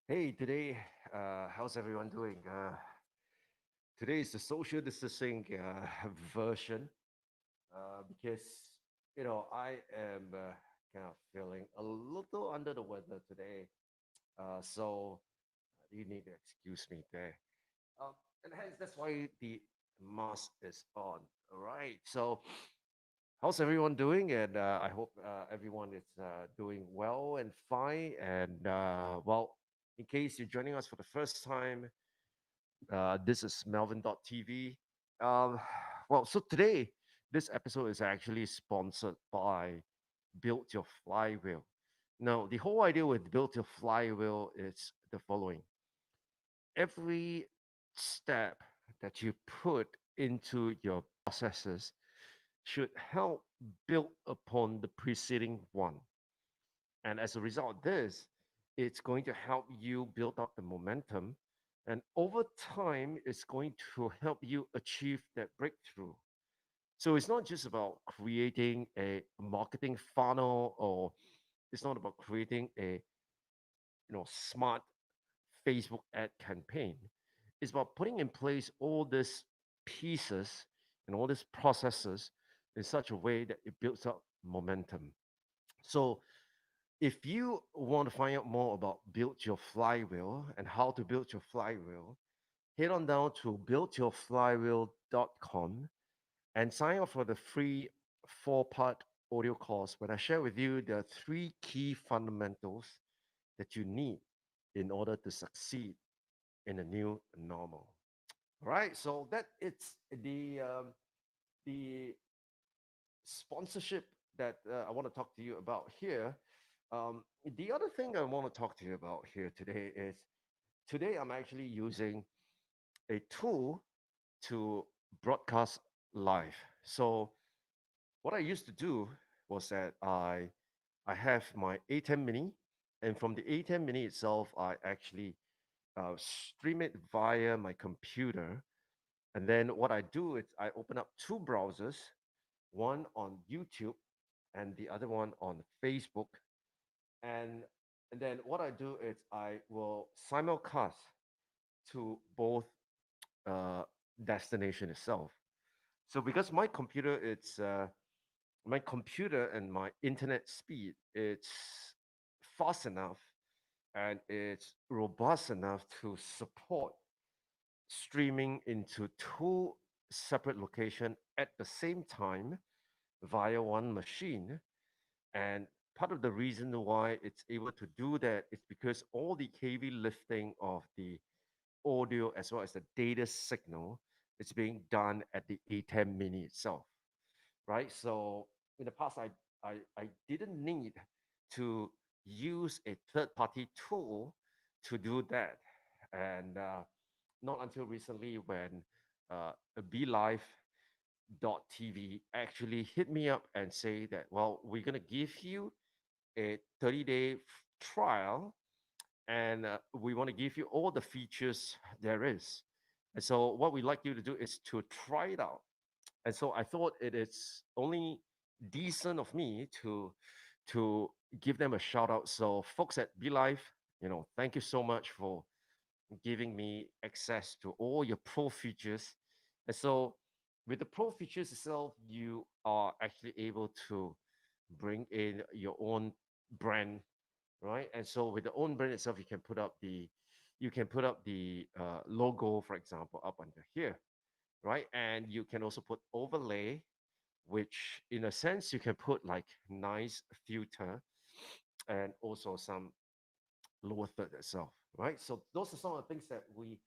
Hey, today, how's everyone doing? Today is the social distancing version because, I am kind of feeling a little under the weather today. So you need to excuse me there. Um, and hence, that's why the mask is on. All right. So, how's everyone doing? And I hope everyone is doing well and fine. And, in case you're joining us for the first time, this is Melvin.tv. Um, so today, this episode is actually sponsored by Build Your Flywheel. Now, the whole idea with Build Your Flywheel is the following: every step that you put into your processes should help build upon the preceding one. And as a result of this, it's going to help you build up the momentum. And over time, it's going to help you achieve that breakthrough. So it's not just about creating a marketing funnel, or it's not about creating a smart Facebook ad campaign. It's about putting in place all these pieces and all these processes in such a way that it builds up momentum. So if you want to find out more about Build Your Flywheel and how to build your flywheel, head on down to buildyourflywheel.com and sign up for the free 4-part audio course when I share with you the three key fundamentals that you need in order to succeed in a new normal. All right, so that it's the sponsorship that I want to talk to you about here. The other thing I want to talk to you about here today is today I'm actually using a tool to broadcast live. So what I used to do was that I have my A10 mini, and from the A10 mini itself, I actually stream it via my computer. And then what I do is I open up two browsers, one on YouTube and the other one on Facebook. And and then what I do is I will simulcast to both uh, destination itself. So because my computer and my internet speed, it's fast enough and it's robust enough to support streaming into two separate locations at the same time via one machine. And part of the reason why it's able to do that is because all the heavy lifting of the audio as well as the data signal is being done at the A10 mini itself, right? So in the past, I didn't need to use a third party tool to do that. And not until recently when BeLive TV actually hit me up and say that, well, we're going to give you a 30-day trial, and we want to give you all the features there is. And so what we'd like you to do is to try it out. And so I thought it is only decent of me to give them a shout out. So folks at BeLive, thank you so much for giving me access to all your pro features. And so with the pro features itself, you are actually able to bring in your own brand, right? And so with the own brand itself, you can put up the logo, for example, up under here, right? And you can also put overlay, which in a sense you can put like nice filter and also some lower third itself, right? So those are some of the things that we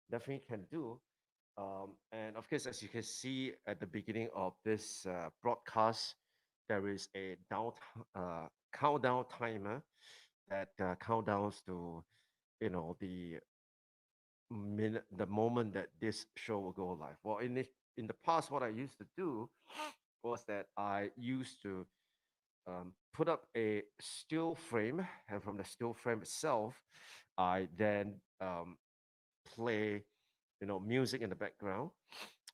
definitely can do. And of course, as you can see at the beginning of this broadcast, there is a countdown timer that countdowns to the moment that this show will go live. Well, in the past, what I used to do was that I used to put up a still frame, and from the still frame itself, I then play, music in the background,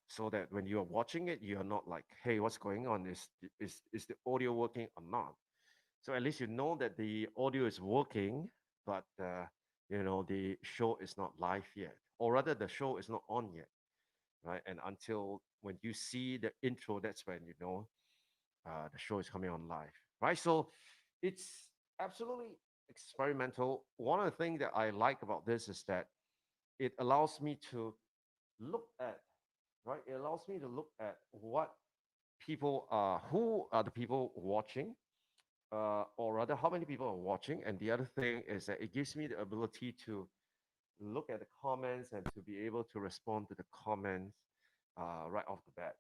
so that when you are watching it, you are not like, "Hey, what's going on? Is the audio working or not?" So at least you know that the audio is working, but the show is not live yet, or rather, the show is not on yet, right? And until when you see the intro, that's when you know the show is coming on live, right? So it's absolutely experimental. One of the things that I like about this is that it allows me to look at, right? It allows me to look at what people are, who are the people watching, or rather, how many people are watching. And the other thing is that it gives me the ability to look at the comments and to be able to respond to the comments right off the bat.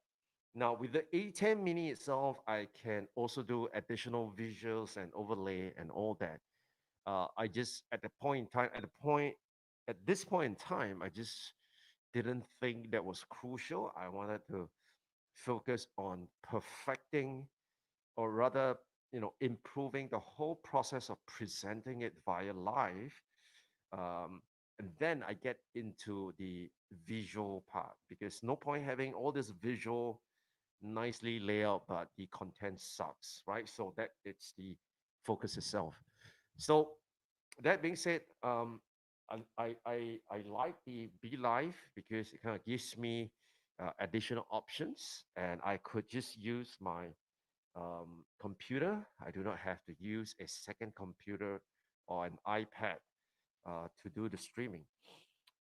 Now, with the A10 Mini itself, I can also do additional visuals and overlay and all that. I just at the point in time, at this point in time, I just didn't think that was crucial. I wanted to focus on perfecting, or rather, improving the whole process of presenting it via live. Um, and then I get into the visual part, because no point having all this visual nicely laid out, but the content sucks, right? So that it's the focus itself. So that being said, I like the Be Live because it kind of gives me additional options, and I could just use my computer. I do not have to use a second computer or an iPad to do the streaming.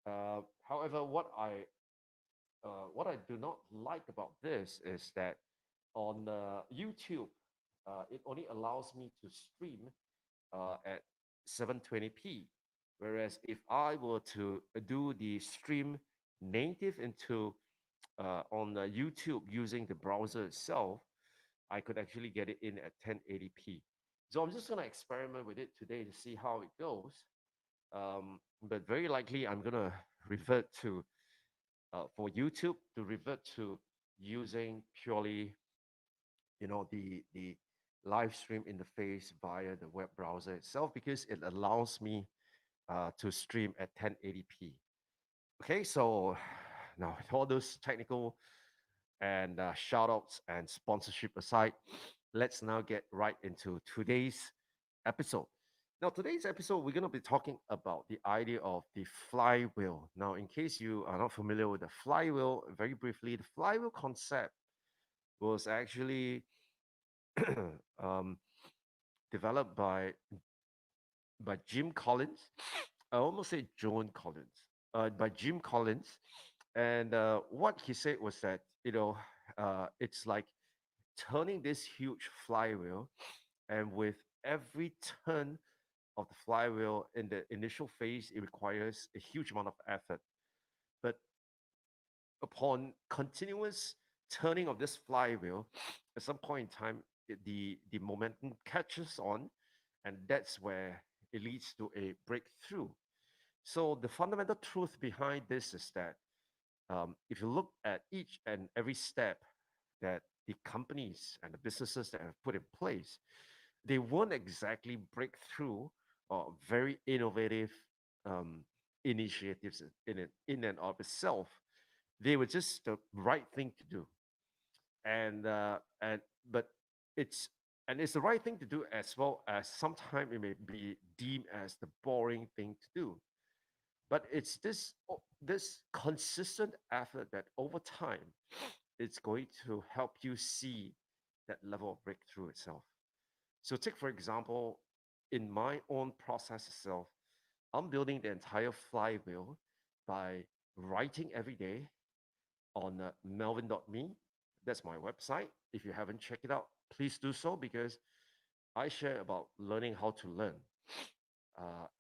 However, what I do not like about this is that on YouTube, it only allows me to stream at 720p. Whereas if I were to do the stream native into on YouTube using the browser itself, I could actually get it in at 1080p. So I'm just gonna experiment with it today to see how it goes. But very likely I'm gonna revert to for YouTube to revert to using purely the live stream interface via the web browser itself, because it allows me to stream at 1080p. Okay, so now with all those technical and shout outs and sponsorship aside, let's now get right into today's episode. Now, today's episode, we're going to be talking about the idea of the flywheel. Now, in case you are not familiar with the flywheel, very briefly, the flywheel concept was actually um, developed by Jim Collins. I almost say Joan Collins, by Jim Collins. And what he said was that, it's like turning this huge flywheel, and with every turn of the flywheel in the initial phase, it requires a huge amount of effort. But upon continuous turning of this flywheel, at some point in time, the momentum catches on, and that's where it leads to a breakthrough. So the fundamental truth behind this is that if you look at each and every step that the companies and the businesses that have put in place, they weren't exactly breakthrough or very innovative um, initiatives in and of itself. They were just the right thing to do, and but it's it's the right thing to do, as well as sometimes it may be deemed as the boring thing to do. But it's this consistent effort that over time it's going to help you see that level of breakthrough itself. So take for example, in my own process itself, I'm building the entire flywheel by writing every day on melvin.me. That's my website. If you haven't checked it out, please do so, because I share about learning how to learn,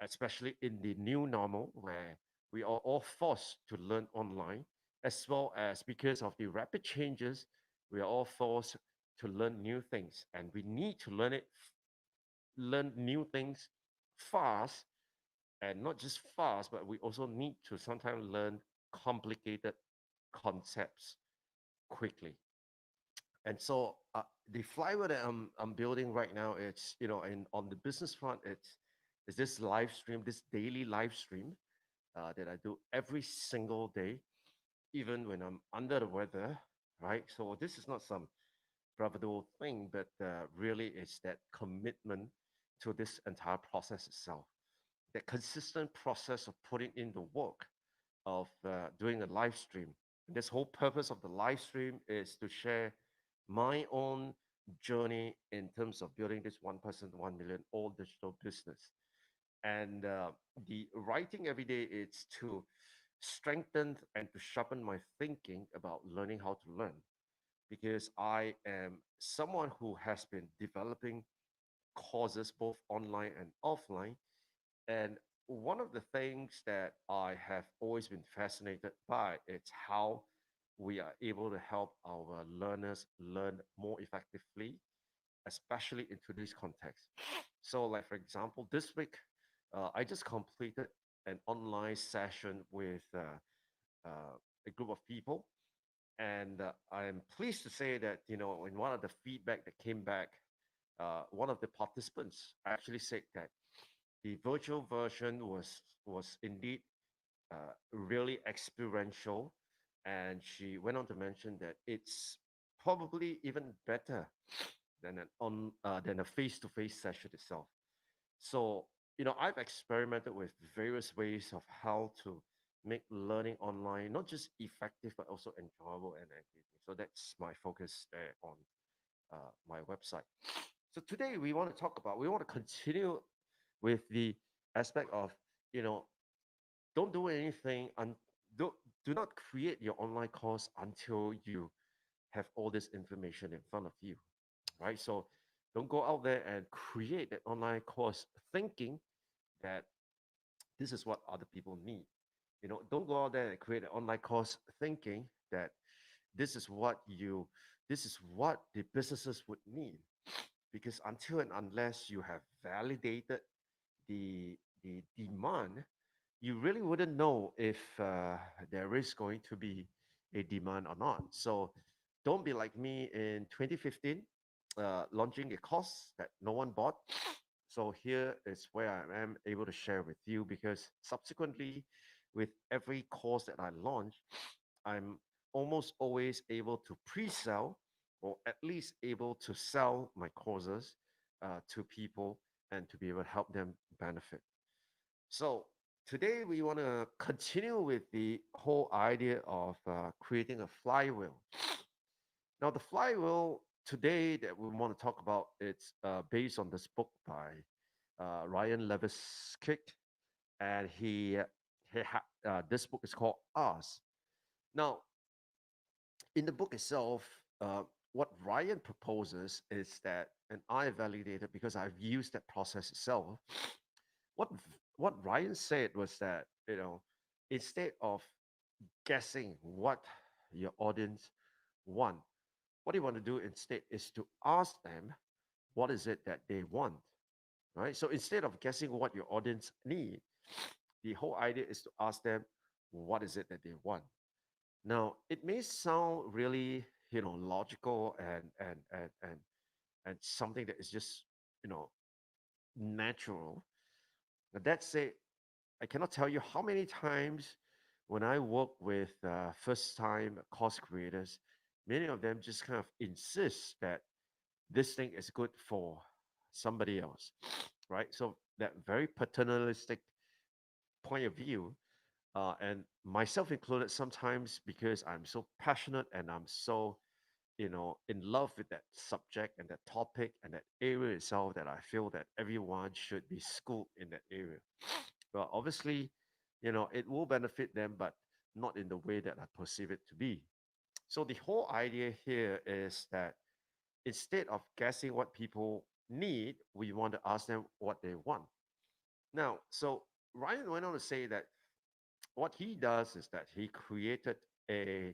especially in the new normal where we are all forced to learn online, as well as because of the rapid changes, we are all forced to learn new things, and we need to learn new things fast, and not just fast, but we also need to sometimes learn complicated concepts quickly. And so the flywheel that I'm building right now, it's and on the business front, it's this live stream, this daily live stream that I do every single day, even when I'm under the weather, right? So this is not some bravado thing, but really it's that commitment to this entire process itself. that consistent process of putting in the work of doing a live stream. And this whole purpose of the live stream is to share my own journey in terms of building this 1% 1 million all digital business. And the writing every day is to strengthen and to sharpen my thinking about learning how to learn, because I am someone who has been developing courses both online and offline. And one of the things that I have always been fascinated by is how we are able to help our learners learn more effectively, especially in today's context. So, like for example, this week I just completed an online session with a group of people, and I'm pleased to say that in one of the feedback that came back, one of the participants actually said that the virtual version was indeed really experiential, and she went on to mention that it's probably even better than a face-to-face session itself. So I've experimented with various ways of how to make learning online not just effective but also enjoyable and engaging. So that's my focus there on my website. So today we want to continue with the aspect of you know don't do anything and do not create your online course until you have all this information in front of you, right? So don't go out there and create an online course thinking that this is what other people need. Don't go out there and create an online course thinking that this is what you this is what the businesses would need, because until and unless you have validated the demand, you really wouldn't know if there is going to be a demand or not. So don't be like me in 2015, launching a course that no one bought. So here is where I am able to share with you, because subsequently, with every course that I launch, I'm almost always able to pre-sell, or at least able to sell my courses to people and to be able to help them benefit. So today we want to continue with the whole idea of creating a flywheel. Now, the flywheel today that we want to talk about, it's based on this book by Ryan Leviskick, and this book is called Us. Now, in the book itself, what Ryan proposes is that, and I validated because I've used that process itself. What what Ryan said was that instead of guessing what your audience want, what you want to do instead is to ask them what is it that they want, right? So instead of guessing what your audience need, the whole idea is to ask them what is it that they want. Now, it may sound really, logical and something that is just, you know, natural. But that said, I cannot tell you how many times when I work with first-time course creators, many of them just kind of insist that this thing is good for somebody else, right? So that very paternalistic point of view, and myself included, sometimes because I'm so passionate and I'm so in love with that subject and that topic and that area itself, that I feel that everyone should be schooled in that area. Well, obviously, it will benefit them, but not in the way that I perceive it to be. So the whole idea here is that instead of guessing what people need, we want to ask them what they want. Now, so Ryan went on to say that what he does is that he created a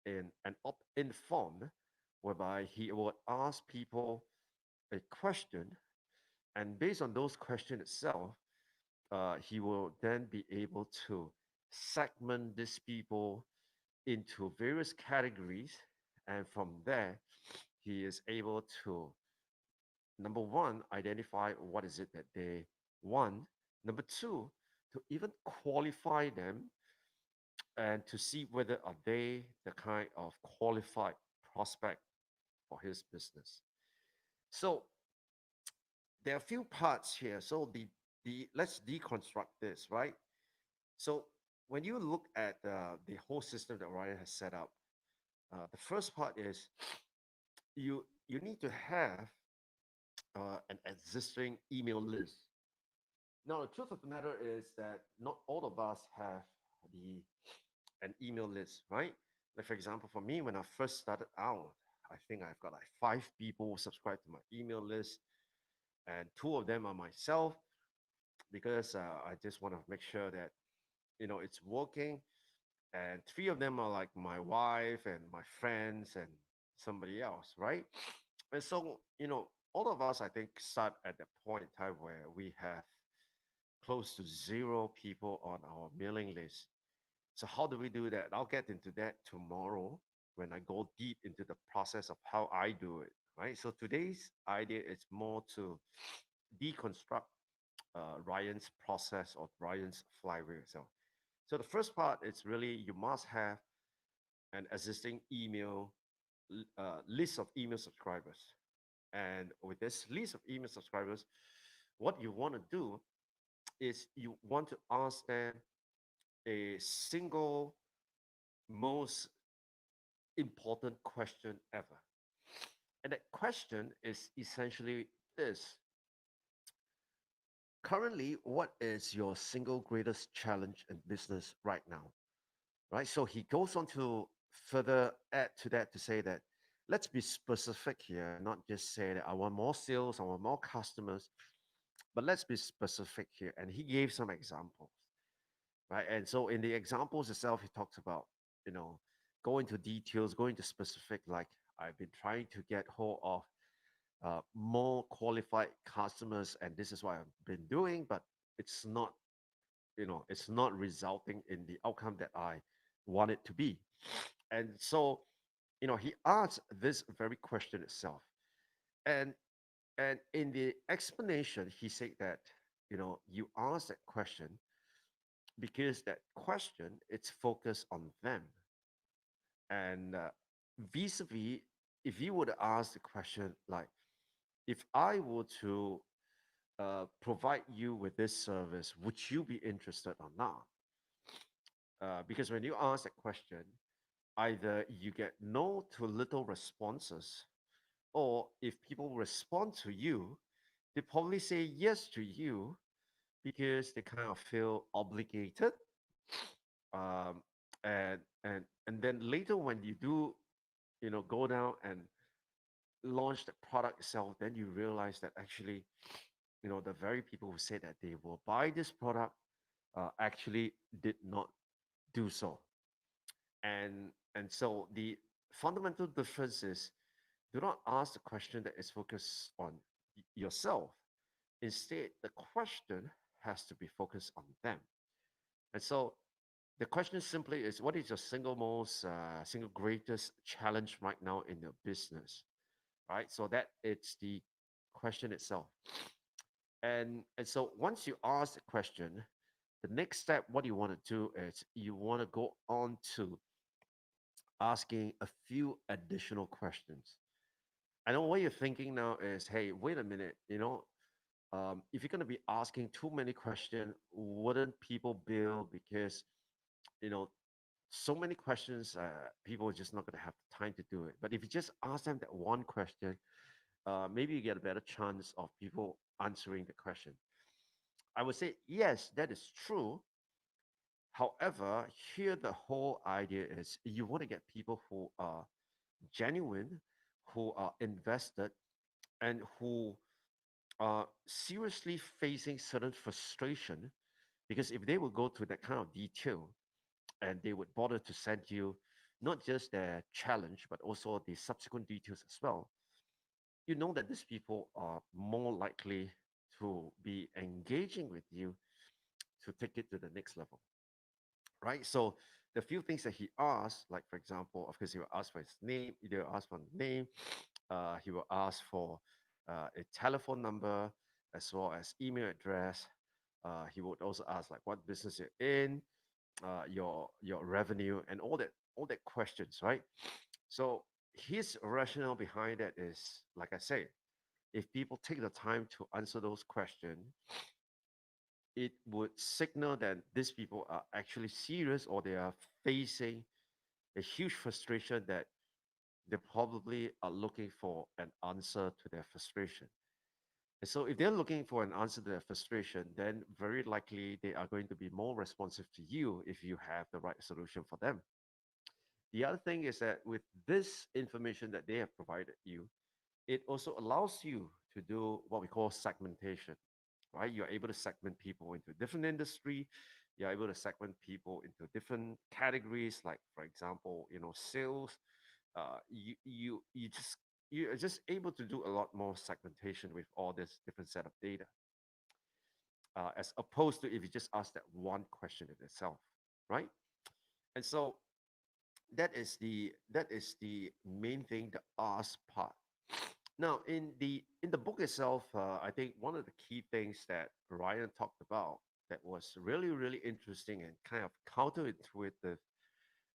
an opt-in form whereby he would ask people a question, and based on those questions itself, he will then be able to segment these people into various categories, and from there, he is able to, number one, identify what is it that they want. Number two, to even qualify them and to see whether are they the kind of qualified prospect for his business. So there are a few parts here. So the let's deconstruct this, right? So when you look at the whole system that Ryan has set up, the first part is you need to have an existing email list. Now, the truth of the matter is that not all of us have the an email list, right? Like for example, for me, when I first started out, I think I've got like 5 people who subscribe to my email list, and two of them are myself because I just want to make sure that it's working, and three of them are like my wife and my friends and somebody else, right? And so all of us, I think, start at the point in time where we have close to 0 people on our mailing list. So how do we do that? I'll get into that tomorrow when I go deep into the process of how I do it, right? So today's idea is more to deconstruct Ryan's process of Ryan's flywheel itself. So the first part is really you must have an existing email list of email subscribers. And with this list of email subscribers, what you want to do is you want to ask them a single most important question ever. And that question is essentially this: currently, what is your single greatest challenge in business right now? Right? So he goes on to further add to that to say that let's be specific here, not just say that I want more sales, I want more customers, but let's be specific here. And he gave some examples, right? And so in the examples itself, he talks about, you know, go into details, go into specific, like I've been trying to get hold of more qualified customers, and this is what I've been doing, but it's not, it's not resulting in the outcome that I want it to be. And so, he asked this very question itself. And and in the explanation, he said that, you ask that question because that question it's focused on them. And vis-a-vis, if you would ask the question like, if I were to provide you with this service, would you be interested or not? Because when you ask that question, either you get no to little responses, or if people respond to you, they probably say yes to you because they kind of feel obligated. Um, and then later when you do, go down and launch the product itself, then you realize that actually, the very people who said that they will buy this product actually did not do so. And so the fundamental difference is, do not ask the question that is focused on yourself. Instead, the question has to be focused on them. And so the question simply is, what is your single greatest challenge right now in your business? Right? So that it's the question itself. And so once you ask the question, the next step, what you want to do is you want to go on to asking a few additional questions. I know what you're thinking now is, hey, wait a minute, if you're going to be asking too many questions, wouldn't people bill? Because, you know, so many questions, people are just not going to have the time to do it. But if you just ask them that one question, maybe you get a better chance of people answering the question. I would say, yes, that is true. However, here the whole idea is you want to get people who are genuine, who are invested, and who are seriously facing certain frustration. Because if they will go to that kind of detail and they would bother to send you not just their challenge, but also the subsequent details as well, you know that these people are more likely to be engaging with you to take it to the next level, right? So the few things that he asked, like for example, of course, he will ask for his name, he will ask for the name, he will ask for a telephone number as well as email address. He would also ask like what business you're in, your revenue, and all that questions, right? So his rationale behind that is, like I say, if people take the time to answer those questions, it would signal that these people are actually serious or they are facing a huge frustration that they probably are looking for an answer to their frustration. And so if they're looking for an answer to their frustration, then very likely they are going to be more responsive to you if you have the right solution for them. The other thing is that with this information that they have provided you, it also allows you to do what we call segmentation, right? You're able to segment people into different industry. You're able to segment people into different categories, like for example, sales. You're just able to do a lot more segmentation with all this different set of data, as opposed to if you just ask that one question in itself, right? And so that is the main thing, the ask part. Now, in the book itself, I think one of the key things that Ryan talked about that was really really interesting and kind of counterintuitive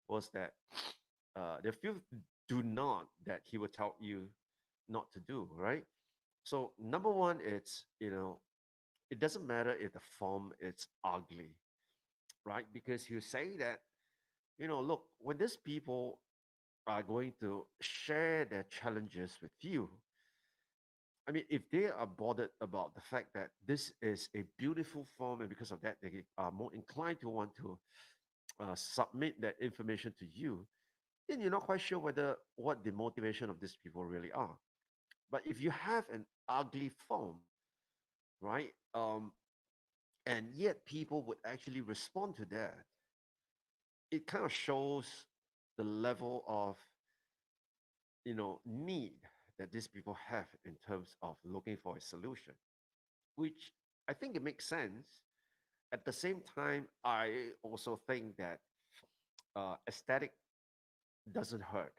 was that there are few do not that he would tell you not to do, right? So number one, it's it doesn't matter if the form is ugly, right? Because you say that look, when these people are going to share their challenges with you, I mean, if they are bothered about the fact that this is a beautiful form, and because of that, they are more inclined to want to submit that information to you, then you're not quite sure whether what the motivation of these people really are. But if you have an ugly form, right, and yet people would actually respond to that, it kind of shows the level of need that these people have in terms of looking for a solution, which I think it makes sense. At the same time, I also think that aesthetic doesn't hurt.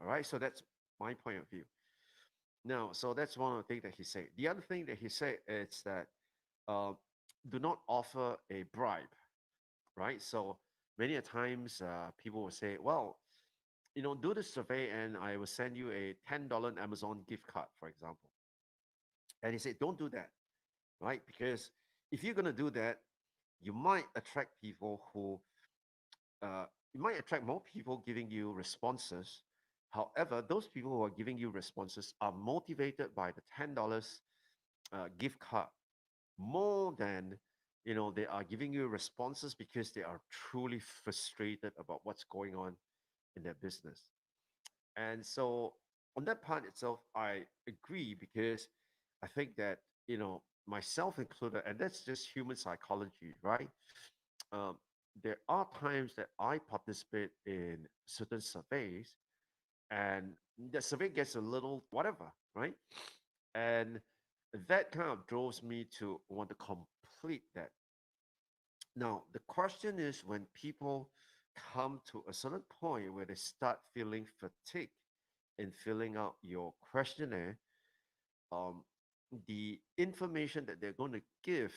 All right, so that's my point of view. Now, so that's one of the things that he said. The other thing that he said is that uh, do not offer a bribe, right? So many a times people will say, well, do the survey and I will send you a $10 Amazon gift card, for example. And he said, don't do that, right? Because if you're going to do that, you might attract people who you might attract more people giving you responses. However, those people who are giving you responses are motivated by the $10 gift card more than they are giving you responses because they are truly frustrated about what's going on in their business. And so on that part itself, I agree because I think that myself included, and that's just human psychology, right? um, there are times that I participate in certain surveys, and the survey gets a little whatever, right? And that kind of draws me to want to complete that. Now, the question is when people come to a certain point where they start feeling fatigued in filling out your questionnaire, um, the information that they're going to give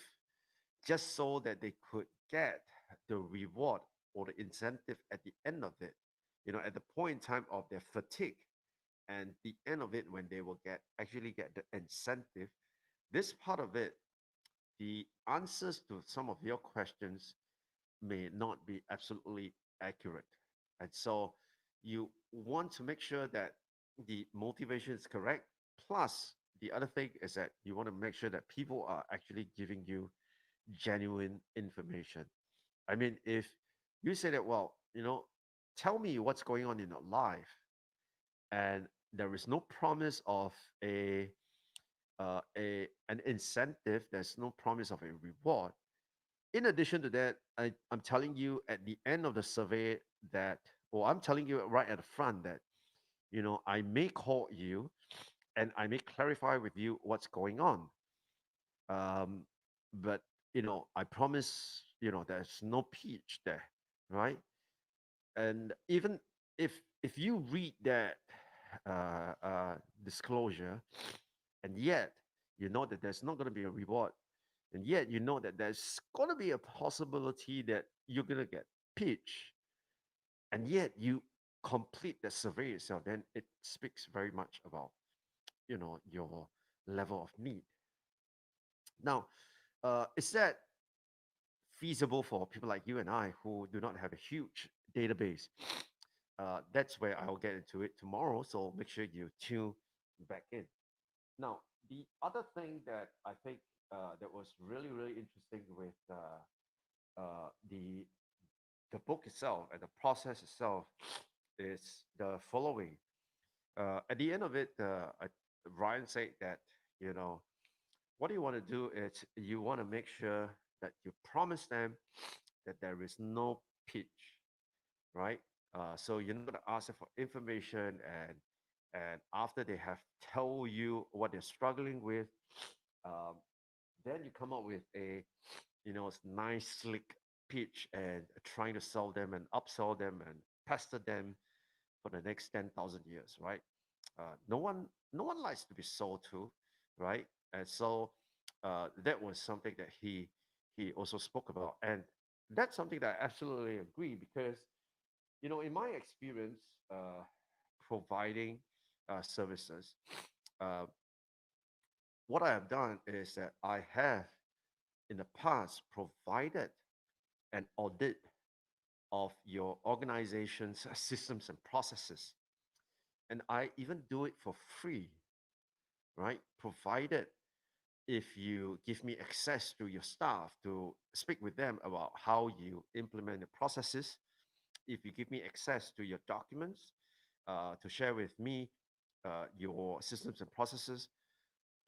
just so that they could get the reward or the incentive at the end of it, at the point in time of their fatigue and the end of it when they will get the incentive. This part of it, the answers to some of your questions may not be absolutely accurate. And so you want to make sure that the motivation is correct. Plus, the other thing is that you want to make sure that people are actually giving you genuine information. I mean, if you say that, well, tell me what's going on in your life, and there is no promise of an incentive, there's no promise of a reward. In addition to that, I'm telling you at the end of the survey that, or I'm telling you right at the front that, I may call you and I may clarify with you what's going on. Um, but I promise, there's no peach there, right? And even if you read that disclosure, and yet you know that there's not going to be a reward, and yet you know that there's going to be a possibility that you're going to get peach, and yet you complete the survey itself, then it speaks very much about your level of need. Now, is that feasible for people like you and I who do not have a huge database. That's where I'll get into it tomorrow. So make sure you tune back in. Now, the other thing that I think that was really, really interesting with the book itself and the process itself is the following. At the end of it, Ryan said that, you know, what you want to do is you want to make sure that you promise them that there is no pitch, right? So you're not going to ask them for information, and after they have told you what they're struggling with, um, then you come up with a, nice slick pitch and trying to sell them and upsell them and pester them for the next 10,000 years, right? No one likes to be sold to, right? And so that was something that he also spoke about, and that's something that I absolutely agree because in my experience, providing services, uh, what I have done is that I have in the past provided an audit of your organization's systems and processes, and I even do it for free, right? Provided if you give me access to your staff to speak with them about how you implement the processes, if you give me access to your documents to share with me your systems and processes,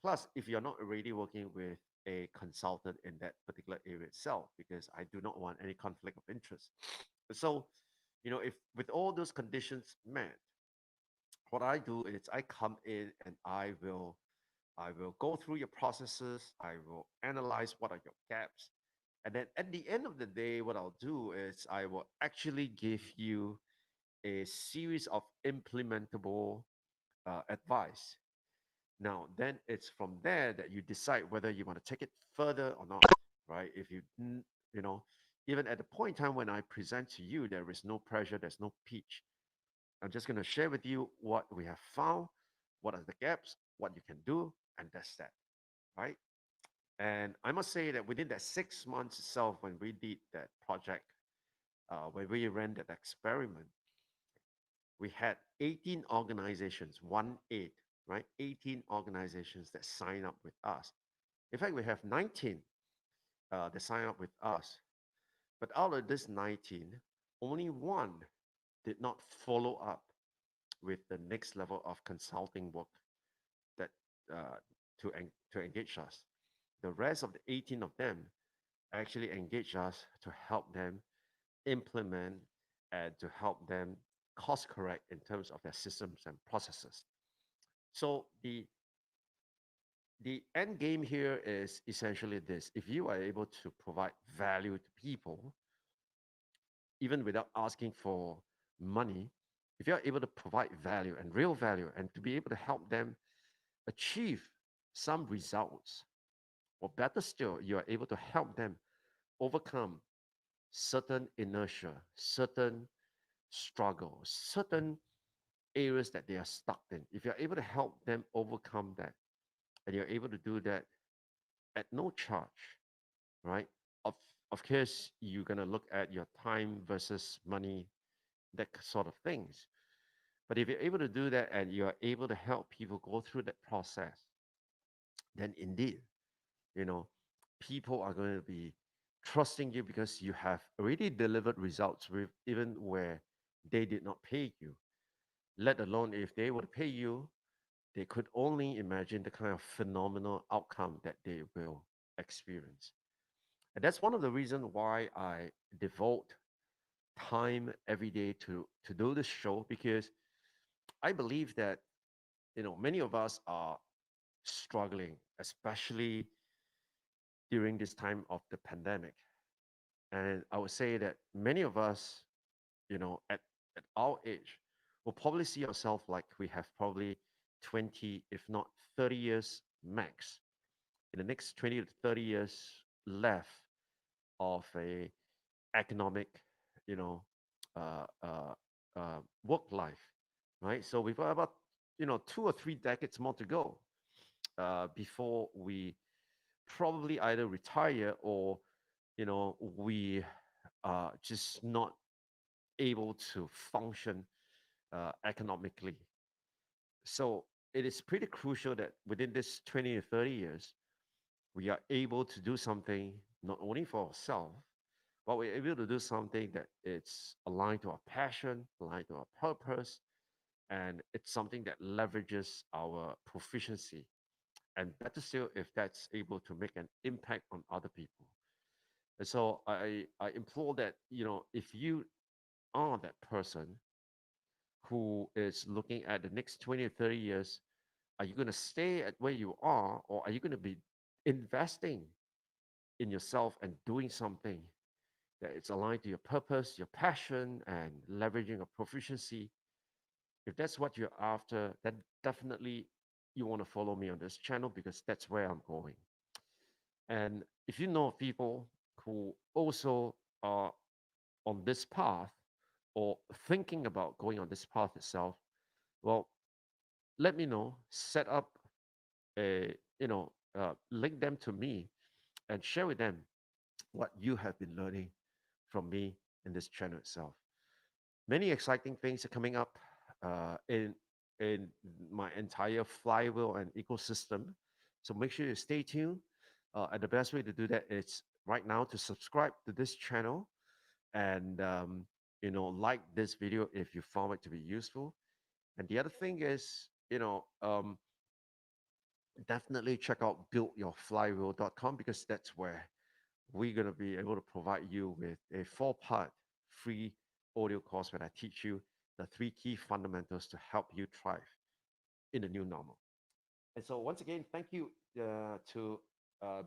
plus if you're not already working with a consultant in that particular area itself, because I do not want any conflict of interest. So, if with all those conditions met, what I do is I come in and I will go through your processes. I will analyze what are your gaps. And then at the end of the day, what I'll do is I will actually give you a series of implementable advice. Now, then it's from there that you decide whether you want to take it further or not, right? If you know, even at the point in time when I present to you, there is no pressure, there's no pitch. I'm just going to share with you what we have found, what are the gaps, what you can do, and that's that, right? And I must say that within that 6 months itself, when we did that project, when we ran that experiment, we had 18 organizations, 1 8, right? 18 organizations that sign up with us. In fact, we have 19 that sign up with us. But out of this 19, only one did not follow up with the next level of consulting work that uh, to engage us. The rest of the 18 of them actually engage us to help them implement and to help them course correct in terms of their systems and processes. So the end game here is essentially this: if you are able to provide value to people, even without asking for money, if you're able to provide value and real value and to be able to help them achieve some results, or better still, you are able to help them overcome certain inertia, certain struggles, certain areas that they are stuck in. If you're able to help them overcome that, and you're able to do that at no charge, right? Of of course, you're gonna look at your time versus money, that sort of things. But if you're able to do that and you're able to help people go through that process, then indeed, you know, people are going to be trusting you because you have already delivered results with even where they did not pay you. Let alone if they would pay you, they could only imagine the kind of phenomenal outcome that they will experience. And that's one of the reasons why I devote time every day to do this show, because I believe that many of us are struggling, especially during this time of the pandemic. And I would say that many of us, at our age, will probably see ourselves like we have probably 20, if not 30 years max, in the next 20 to 30 years left of a economic, you know, work life, right? So we've got about, 2 or 3 decades more to go before we probably either retire or we are just not able to function economically. So it is pretty crucial that within this 20 to 30 years, we are able to do something not only for ourselves, but we're able to do something that it's aligned to our passion, aligned to our purpose, and it's something that leverages our proficiency. And better still, if that's able to make an impact on other people. And so I implore that, if you are that person who is looking at the next 20 or 30 years, are you going to stay at where you are, or are you going to be investing in yourself and doing something that is aligned to your purpose, your passion, and leveraging a proficiency? If that's what you're after, then definitely you want to follow me on this channel because that's where I'm going. And if you know of people who also are on this path or thinking about going on this path itself, well, let me know, set up link them to me and share with them what you have been learning from me in this channel itself. Many exciting things are coming up in my entire flywheel and ecosystem. So make sure you stay tuned. And the best way to do that is right now to subscribe to this channel and like this video if you found it to be useful. And the other thing is, definitely check out buildyourflywheel.com because that's where we're going to be able to provide you with a 4-part free audio course where I teach you the 3 key fundamentals to help you thrive in the new normal. And so, once again, thank you to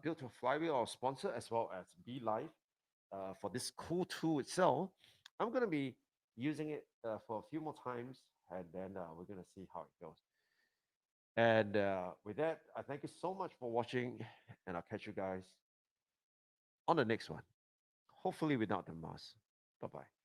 Build Your Flywheel, our sponsor, as well as Be Live for this cool tool itself. I'm going to be using it for a few more times, and then we're going to see how it goes. And with that, I thank you so much for watching, and I'll catch you guys on the next one. Hopefully, without the mask. Bye bye.